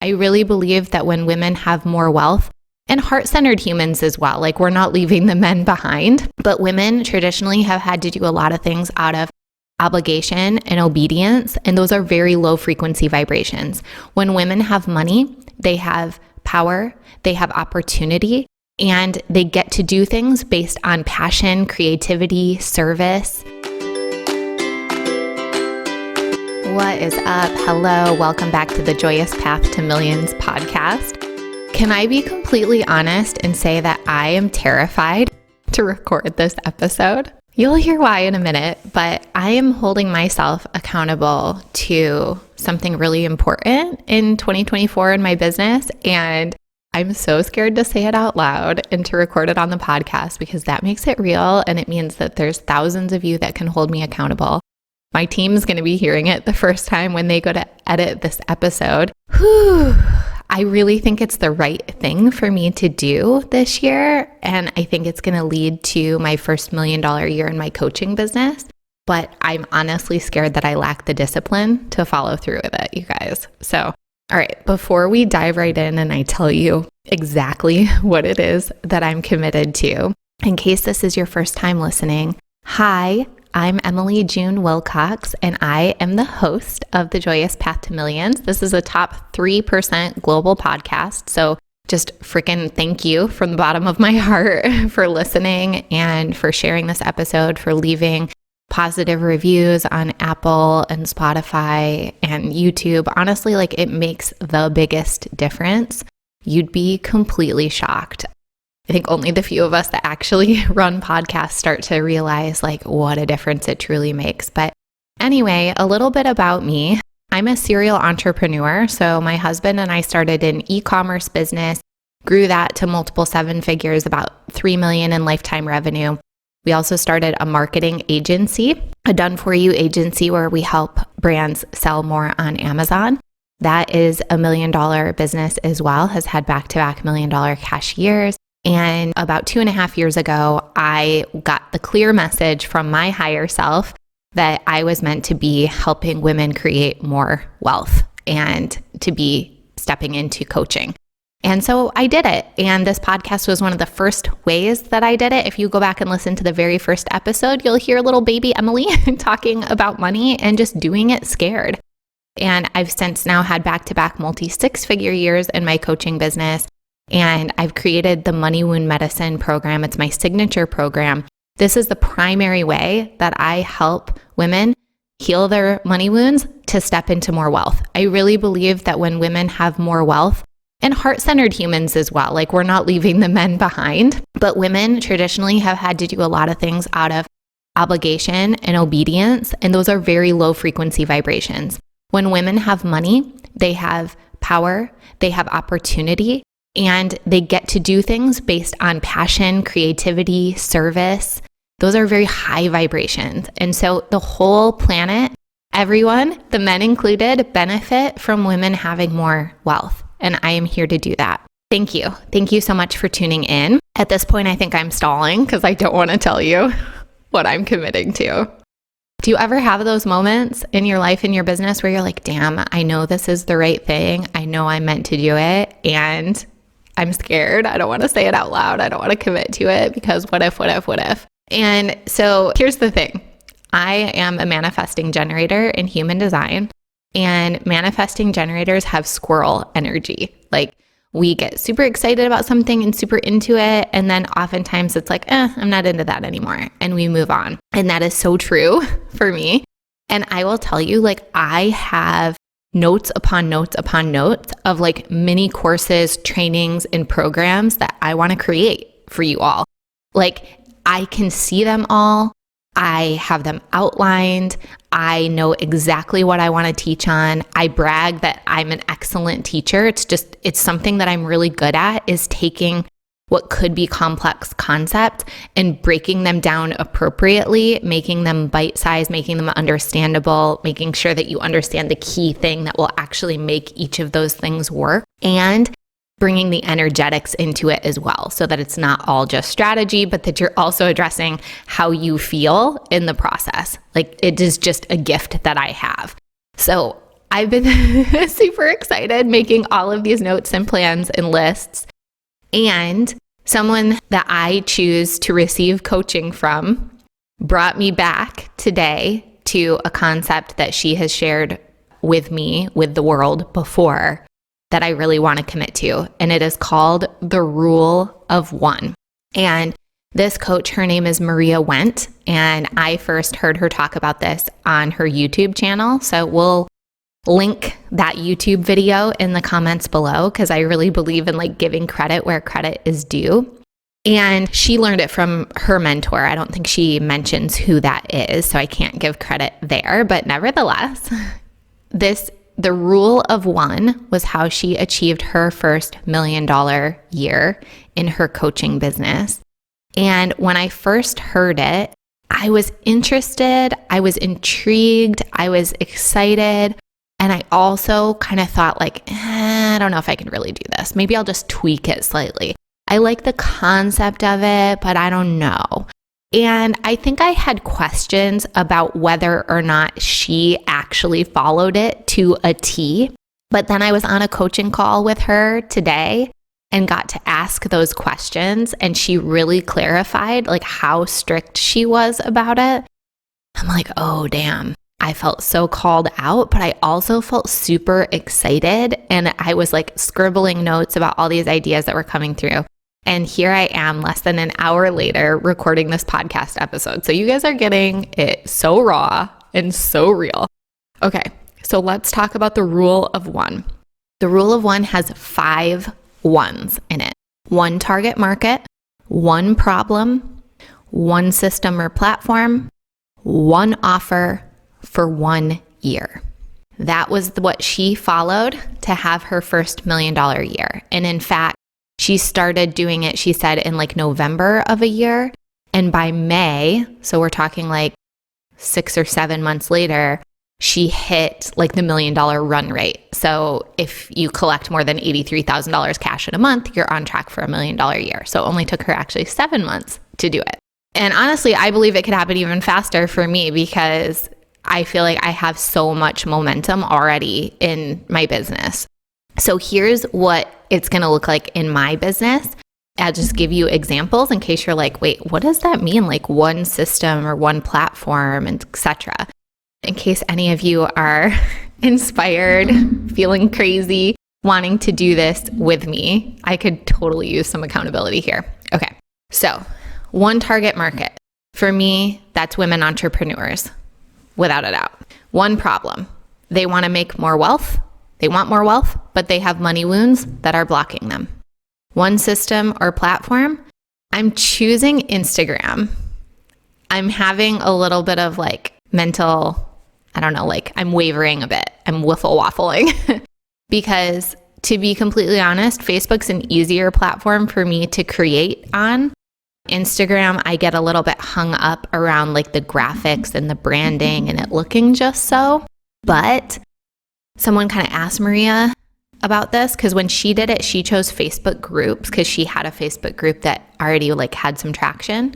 I really believe that when women have more wealth, and heart-centered humans as well, like we're not leaving the men behind, but women traditionally have had to do a lot of things out of obligation and obedience, and those are very low frequency vibrations. When women have money, they have power, they have opportunity, and they get to do things based on passion, creativity, service. What is up? Hello, welcome back to the Joyous Path to Millions podcast. Can I be completely honest and say that I am terrified to record this episode? You'll hear why in a minute, but I am holding myself accountable to something really important in 2024 in my business, and I'm so scared to say it out loud and to record it on the podcast because that makes it real, and it means that there's thousands of you that can hold me accountable. My team's going to be hearing it the first time when they go to edit this episode. Whew. I really think it's the right thing for me to do this year, and I think it's going to lead to my first $1 million year in my coaching business, but I'm honestly scared that I lack the discipline to follow through with it, you guys. So, all right, before we dive right in and I tell you exactly what it is that I'm committed to, in case this is your first time listening, hi, I'm Emily June Wilcox, and I am the host of the Joyous Path to Millions. This is a top 3% global podcast, so just freaking thank you from the bottom of my heart for listening and for sharing this episode, for leaving positive reviews on Apple and Spotify and YouTube. Honestly, like it makes the biggest difference. You'd be completely shocked. I think only the few of us that actually run podcasts start to realize like what a difference it truly makes. But anyway, a little bit about me. I'm a serial entrepreneur. So my husband and I started an e-commerce business, grew that to multiple seven figures, about $3 million in lifetime revenue. We also started a marketing agency, a done-for-you agency where we help brands sell more on Amazon. That is a $1 million business as well, has had back-to-back $1 million cash years. And about 2.5 years ago, I got the clear message from my higher self that I was meant to be helping women create more wealth and to be stepping into coaching. And so I did it. And this podcast was one of the first ways that I did it. If you go back and listen to the very first episode, you'll hear little baby Emily talking about money and just doing it scared. And I've since now had back-to-back multi-six-figure years in my coaching business. And I've created the Money Wound Medicine program. It's my signature program. This is the primary way that I help women heal their money wounds to step into more wealth. I really believe that when women have more wealth, and heart-centered humans as well, like we're not leaving the men behind, but women traditionally have had to do a lot of things out of obligation and obedience, and those are very low frequency vibrations. When women have money, they have power, they have opportunity, and they get to do things based on passion, creativity, service. Those are very high vibrations. And so the whole planet, everyone, the men included, benefit from women having more wealth. And I am here to do that. Thank you. Thank you so much for tuning in. At this point, I think I'm stalling because I don't want to tell you what I'm committing to. Do you ever have those moments in your life, in your business where you're like, damn, I know this is the right thing. I know I'm meant to do it. And I'm scared. I don't want to say it out loud. I don't want to commit to it because what if? And so here's the thing. I am a manifesting generator in human design, and manifesting generators have squirrel energy. Like we get super excited about something and super into it. And then oftentimes it's like, I'm not into that anymore. And we move on. And that is so true for me. And I will tell you, like I have notes upon notes upon notes of like mini courses, trainings, and programs that I want to create for you all. Like I can see them all. I have them outlined. I know exactly what I want to teach on. I brag that I'm an excellent teacher. It's something that I'm really good at, is taking what could be complex concepts and breaking them down appropriately, making them bite-sized, making them understandable, making sure that you understand the key thing that will actually make each of those things work, and bringing the energetics into it as well, so that it's not all just strategy, but that you're also addressing how you feel in the process. Like it is just a gift that I have. So I've been super excited making all of these notes and plans and lists. And someone that I choose to receive coaching from brought me back today to a concept that she has shared with me, with the world before, that I really want to commit to. And it is called the Rule of One. And this coach, her name is Maria Went, and I first heard her talk about this on her YouTube channel. So we'll link that YouTube video in the comments below because I really believe in like giving credit where credit is due. And she learned it from her mentor. I don't think she mentions who that is, so I can't give credit there. But nevertheless, the Rule of One was how she achieved her first $1 million year in her coaching business. And when I first heard it, I was interested, I was intrigued, I was excited. And I also kind of thought like, I don't know if I can really do this. Maybe I'll just tweak it slightly. I like the concept of it, but I don't know. And I think I had questions about whether or not she actually followed it to a T. But then I was on a coaching call with her today and got to ask those questions. And she really clarified like how strict she was about it. I'm like, oh, damn. I felt so called out, but I also felt super excited. And I was like scribbling notes about all these ideas that were coming through. And here I am less than an hour later recording this podcast episode. So you guys are getting it so raw and so real. Okay, so let's talk about the Rule of One. The Rule of One has 5 ones in it. 1 target market, 1 problem, 1 system or platform, 1 offer for 1 year. That was what she followed to have her first $1 million year. And in fact, she started doing it, she said, in like November of a year. And by May, so we're talking like 6 or 7 months later, she hit like the $1 million run rate. So if you collect more than $83,000 cash in a month, you're on track for $1 million year. So it only took her actually 7 months to do it. And honestly, I believe it could happen even faster for me because I feel like I have so much momentum already in my business. So here's what it's going to look like in my business. I'll just give you examples in case you're like, wait, what does that mean? Like 1 system or 1 platform, and etc. In case any of you are inspired, feeling crazy, wanting to do this with me, I could totally use some accountability here. Okay, so 1 target market. For me, that's women entrepreneurs, without a doubt. 1 problem. They want to make more wealth. They want more wealth, but they have money wounds that are blocking them. 1 system or platform. I'm choosing Instagram. I'm having a little bit of like mental, I don't know, like I'm wavering a bit. I'm wiffle waffling because to be completely honest, Facebook's an easier platform for me to create on. Instagram, I get a little bit hung up around like the graphics and the branding and it looking just so. But someone kind of asked Maria about this because when she did it, she chose Facebook groups because she had a Facebook group that already like had some traction.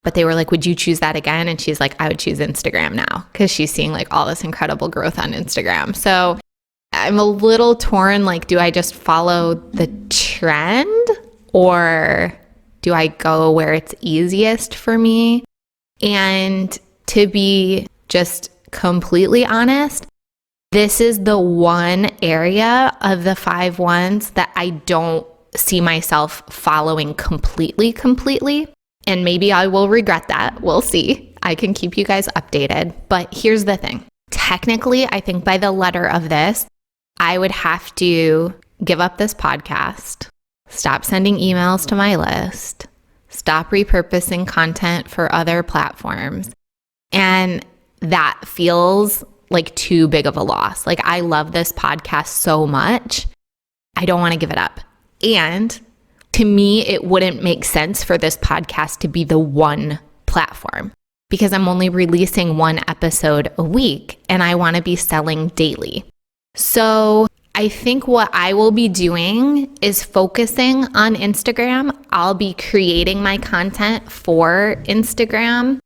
But they were like, would you choose that again? And she's like, I would choose Instagram now because she's seeing like all this incredible growth on Instagram. So I'm a little torn. Like, do I just follow the trend or do I go where it's easiest for me? And to be just completely honest, this is the one area of the 5 ones that I don't see myself following completely. And maybe I will regret that. We'll see. I can keep you guys updated. But here's the thing. Technically, I think by the letter of this, I would have to give up this podcast, stop sending emails to my list, stop repurposing content for other platforms. And that feels like too big of a loss. Like I love this podcast so much. I don't want to give it up. And to me, it wouldn't make sense for this podcast to be the one platform because I'm only releasing 1 episode a week and I want to be selling daily. So I think what I will be doing is focusing on Instagram. I'll be creating my content for Instagram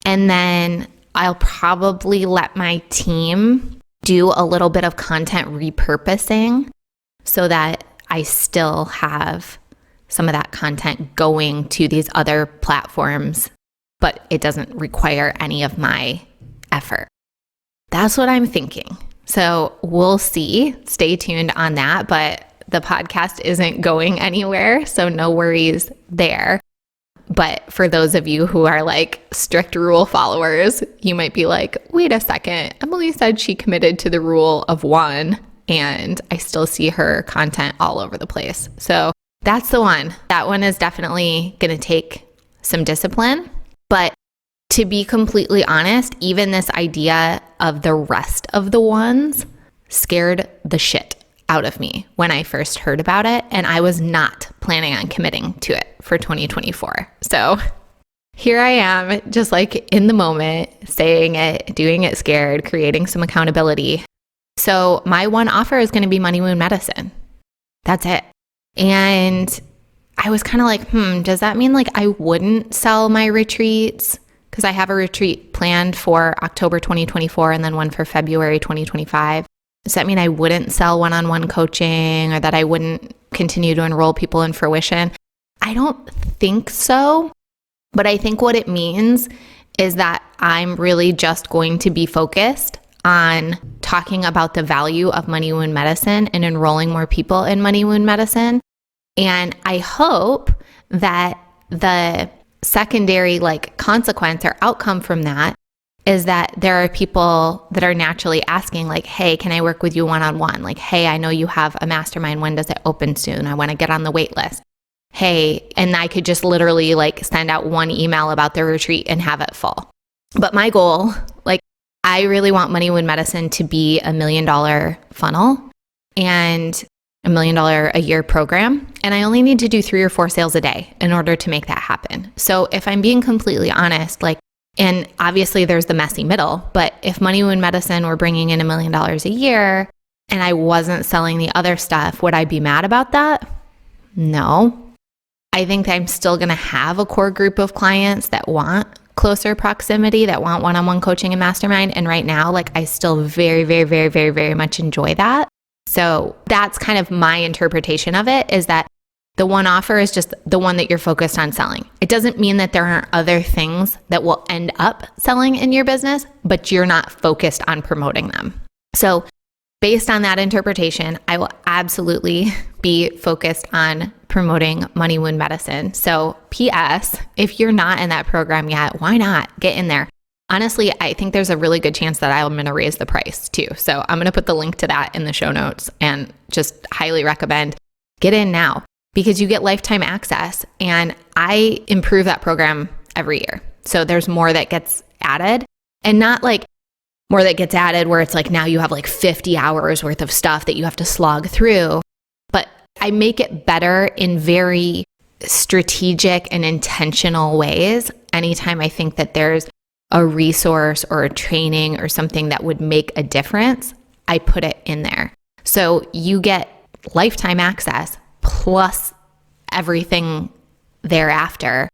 and then I'll probably let my team do a little bit of content repurposing so that I still have some of that content going to these other platforms, but it doesn't require any of my effort. That's what I'm thinking. So we'll see. Stay tuned on that, but the podcast isn't going anywhere, so no worries there. But for those of you who are like strict rule followers, you might be like, wait a second, Emily said she committed to the rule of 1, and I still see her content all over the place. So that's the one. That one is definitely going to take some discipline. But to be completely honest, even this idea of the rest of the ones scared the shit out of me when I first heard about it, and I was not planning on committing to it for 2024. So here I am, just like in the moment, saying it, doing it scared, creating some accountability. So my one offer is going to be Money Wound Medicine. That's it. And I was kind of like, does that mean like I wouldn't sell my retreats? Because I have a retreat planned for October 2024 and then one for February 2025. Does that mean I wouldn't sell one-on-one coaching or that I wouldn't continue to enroll people in Fruition? I don't think so. But I think what it means is that I'm really just going to be focused on talking about the value of Money Wound Medicine and enrolling more people in Money Wound Medicine. And I hope that the secondary like consequence or outcome from that is that there are people that are naturally asking like, hey, can I work with you one-on-one? Like, hey, I know you have a mastermind. When does it open soon? I want to get on the wait list. Hey, and I could just literally like send out one email about the retreat and have it full. But my goal, like I really want Money Wound Medicine to be $1 million funnel and $1 million a year program. And I only need to do 3 or 4 sales a day in order to make that happen. So if I'm being completely honest, like, and obviously there's the messy middle, but if Money Wound Medicine were bringing in $1 million a year and I wasn't selling the other stuff, would I be mad about that? No. I think I'm still going to have a core group of clients that want closer proximity, that want one-on-one coaching and mastermind. And right now, like I still very, very, very, very, very much enjoy that. So that's kind of my interpretation of it, is that the one offer is just the one that you're focused on selling. It doesn't mean that there aren't other things that will end up selling in your business, but you're not focused on promoting them. So based on that interpretation, I will absolutely be focused on promoting Money Wound Medicine. So PS, if you're not in that program yet, why not get in there? Honestly, I think there's a really good chance that I'm going to raise the price too. So I'm going to put the link to that in the show notes and just highly recommend get in now because you get lifetime access. And I improve that program every year. So there's more that gets added, and not like more that gets added where it's like now you have like 50 hours worth of stuff that you have to slog through. But I make it better in very strategic and intentional ways. Anytime I think that there's a resource or a training or something that would make a difference, I put it in there. So you get lifetime access plus everything thereafter.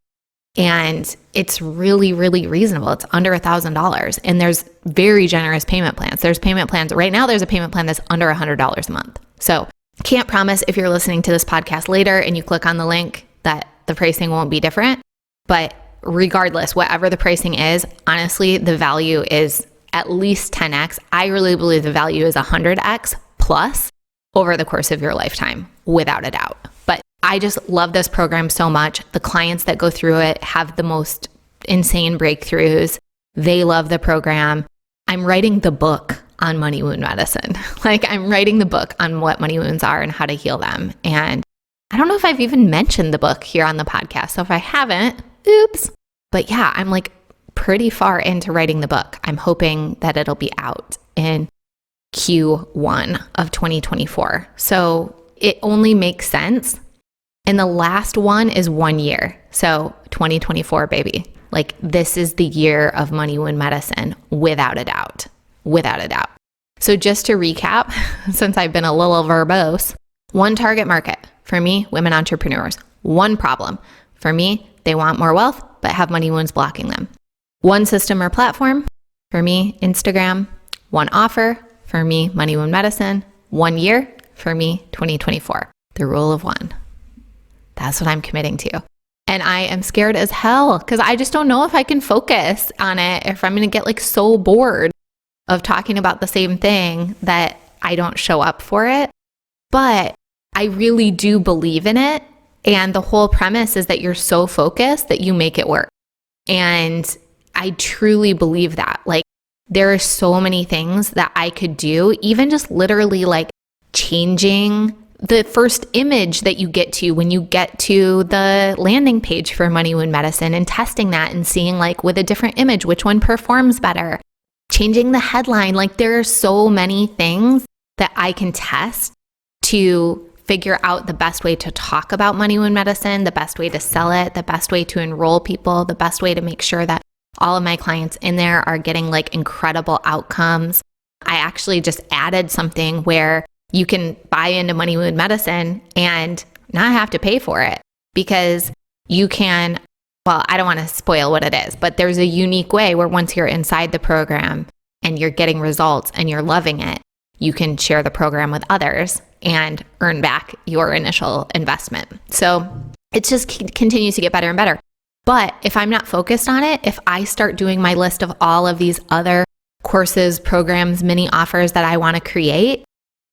And it's really, really reasonable. It's under $1,000. And there's very generous payment plans. There's payment plans. Right now, there's a payment plan that's under $100 a month. So can't promise if you're listening to this podcast later and you click on the link that the pricing won't be different. But regardless, whatever the pricing is, honestly, the value is at least 10x. I really believe the value is 100x plus over the course of your lifetime, without a doubt. But I just love this program so much. The clients that go through it have the most insane breakthroughs. They love the program. I'm writing the book on Money Wound Medicine. Like I'm writing the book on what money wounds are and how to heal them. And I don't know if I've even mentioned the book here on the podcast. So if I haven't, oops. But yeah, I'm like pretty far into writing the book. I'm hoping that it'll be out in Q1 of 2024. So it only makes sense. And the last one is 1 year. So 2024, baby. Like this is the year of Money Wound Medicine, without a doubt. Without a doubt. So just to recap, since I've been a little verbose, one target market for me, women entrepreneurs. One problem for me, they want more wealth, but have money wounds blocking them. One system or platform for me, Instagram. One offer, for me, Money Wound Medicine. 1 year, for me, 2024. The rule of one. That's what I'm committing to. And I am scared as hell because I just don't know if I can focus on it, if I'm going to get like so bored of talking about the same thing that I don't show up for it. But I really do believe in it. And the whole premise is that you're so focused that you make it work. And I truly believe that. Like, there are so many things that I could do, even just literally like changing the first image that you get to when you get to the landing page for Money Wound Medicine and testing that and seeing like with a different image, which one performs better, changing the headline. Like, there are so many things that I can test to figure out the best way to talk about Money Wound Medicine, the best way to sell it, the best way to enroll people, the best way to make sure that all of my clients in there are getting like incredible outcomes. I actually just added something where you can buy into Money Wound Medicine and not have to pay for it, because you can, well, I don't want to spoil what it is, but there's a unique way where once you're inside the program and you're getting results and you're loving it, you can share the program with others and earn back your initial investment. So it just continues to get better and better. But if I'm not focused on it, if I start doing my list of all of these other courses, programs, mini offers that I want to create,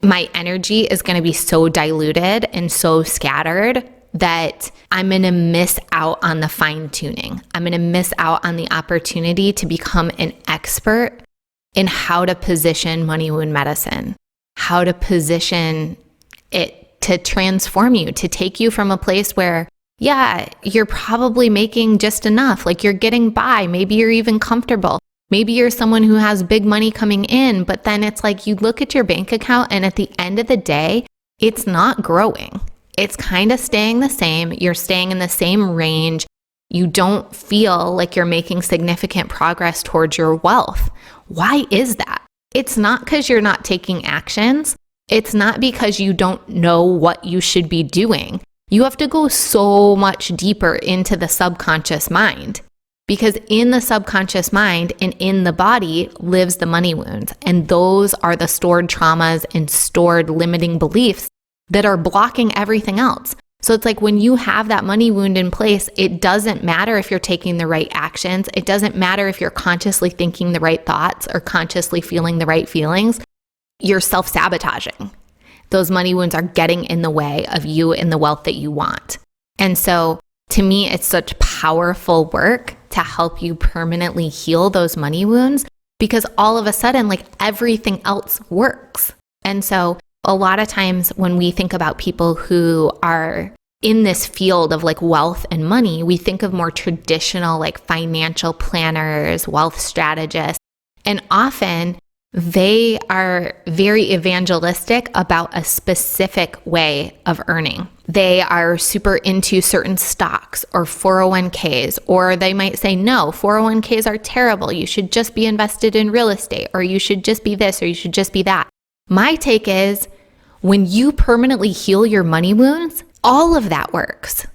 my energy is going to be so diluted and so scattered that I'm going to miss out on the fine tuning. I'm going to miss out on the opportunity to become an expert in how to position Money Wound Medicine, how to position it to transform you, to take you from a place where, yeah, you're probably making just enough, like you're getting by, maybe you're even comfortable. Maybe you're someone who has big money coming in, but then it's like you look at your bank account and at the end of the day, it's not growing. It's kind of staying the same. You're staying in the same range. You don't feel like you're making significant progress towards your wealth. Why is that? It's not because you're not taking actions. It's not because you don't know what you should be doing. You have to go so much deeper into the subconscious mind, because in the subconscious mind and in the body lives the money wounds. And those are the stored traumas and stored limiting beliefs that are blocking everything else. So it's like when you have that money wound in place, it doesn't matter if you're taking the right actions. It doesn't matter if you're consciously thinking the right thoughts or consciously feeling the right feelings. You're self-sabotaging. Those money wounds are getting in the way of you and the wealth that you want. And so to me, it's such powerful work to help you permanently heal those money wounds, because all of a sudden, like everything else works. And so a lot of times when we think about people who are in this field of like wealth and money, we think of more traditional like financial planners, wealth strategists, and often they are very evangelistic about a specific way of earning. They are super into certain stocks or 401ks, or they might say, no, 401ks are terrible. You should just be invested in real estate, or you should just be this, or you should just be that. My take is when you permanently heal your money wounds, all of that works.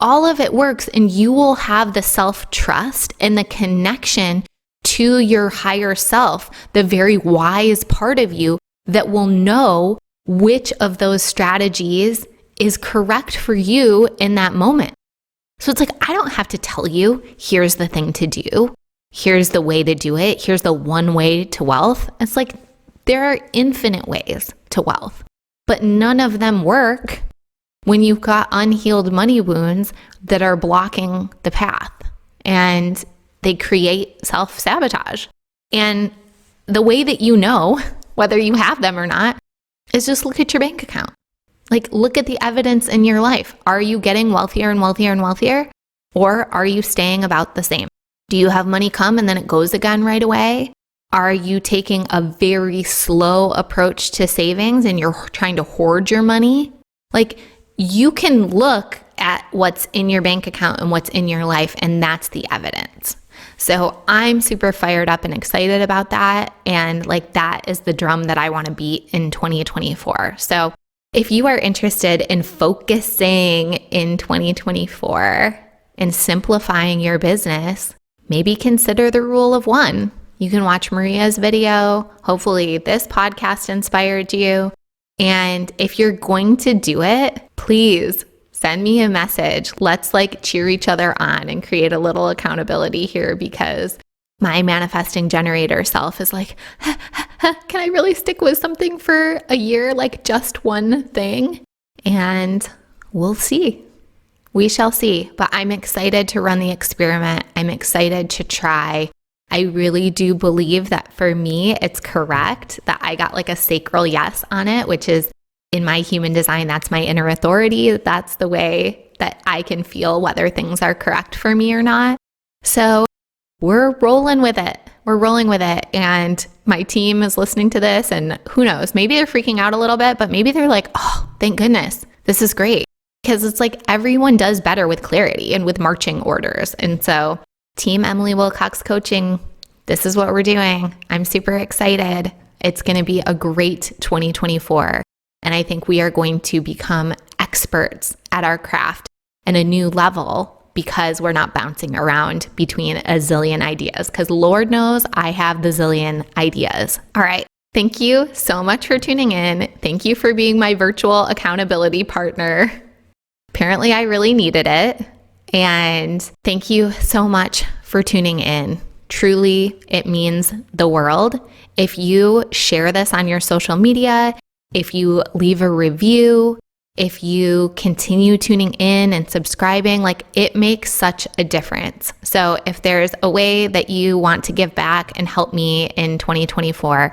All of it works, and you will have the self-trust and the connection to your higher self, the very wise part of you that will know which of those strategies is correct for you in that moment. So it's like, I don't have to tell you, here's the thing to do. Here's the way to do it. Here's the one way to wealth. It's like, there are infinite ways to wealth, but none of them work when you've got unhealed money wounds that are blocking the path, and they create self-sabotage. And the way that you know whether you have them or not is just look at your bank account. Like, look at the evidence in your life. Are you getting wealthier and wealthier and wealthier? Or are you staying about the same? Do you have money come and then it goes again right away? Are you taking a very slow approach to savings and you're trying to hoard your money? Like, you can look at what's in your bank account and what's in your life, and that's the evidence. So I'm super fired up and excited about that. And like, that is the drum that I want to beat in 2024. So if you are interested in focusing in 2024 and simplifying your business, maybe consider the rule of one. You can watch Maria's video. Hopefully this podcast inspired you. And if you're going to do it, please send me a message. Let's cheer each other on and create a little accountability here, because my manifesting generator self is like, can I really stick with something for a year, just one thing? And we'll see. We shall see. But I'm excited to run the experiment. I'm excited to try. I really do believe that for me, it's correct that I got a sacral yes on it, which is in my human design, that's my inner authority. That's the way that I can feel whether things are correct for me or not. So we're rolling with it. We're rolling with it. And my team is listening to this, and who knows, maybe they're freaking out a little bit, but maybe they're like, oh, thank goodness, this is great. Because it's everyone does better with clarity and with marching orders. And so Team Emily Wilcox Coaching, this is what we're doing. I'm super excited. It's going to be a great 2024. And I think we are going to become experts at our craft in a new level, because we're not bouncing around between a zillion ideas, because Lord knows I have the zillion ideas. All right. Thank you so much for tuning in. Thank you for being my virtual accountability partner. Apparently, I really needed it. And thank you so much for tuning in. Truly, it means the world. If you share this on your social media, if you leave a review, if you continue tuning in and subscribing, it makes such a difference. So if there's a way that you want to give back and help me in 2024,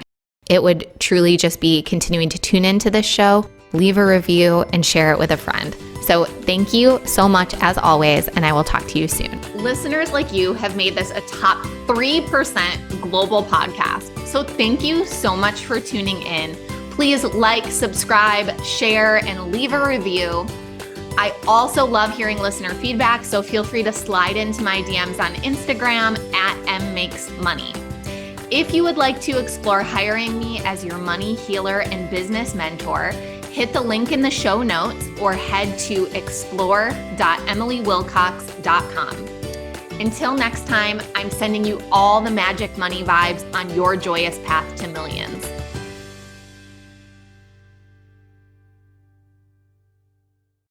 it would truly just be continuing to tune into this show, leave a review, and share it with a friend. So thank you so much as always, and I will talk to you soon. Listeners like you have made this a top 3% global podcast. So thank you so much for tuning in. Please subscribe, share, and leave a review. I also love hearing listener feedback, so feel free to slide into my DMs on Instagram @mmakesmoney. If you would like to explore hiring me as your money healer and business mentor, hit the link in the show notes or head to explore.emilywilcox.com. Until next time, I'm sending you all the magic money vibes on your joyous path to millions.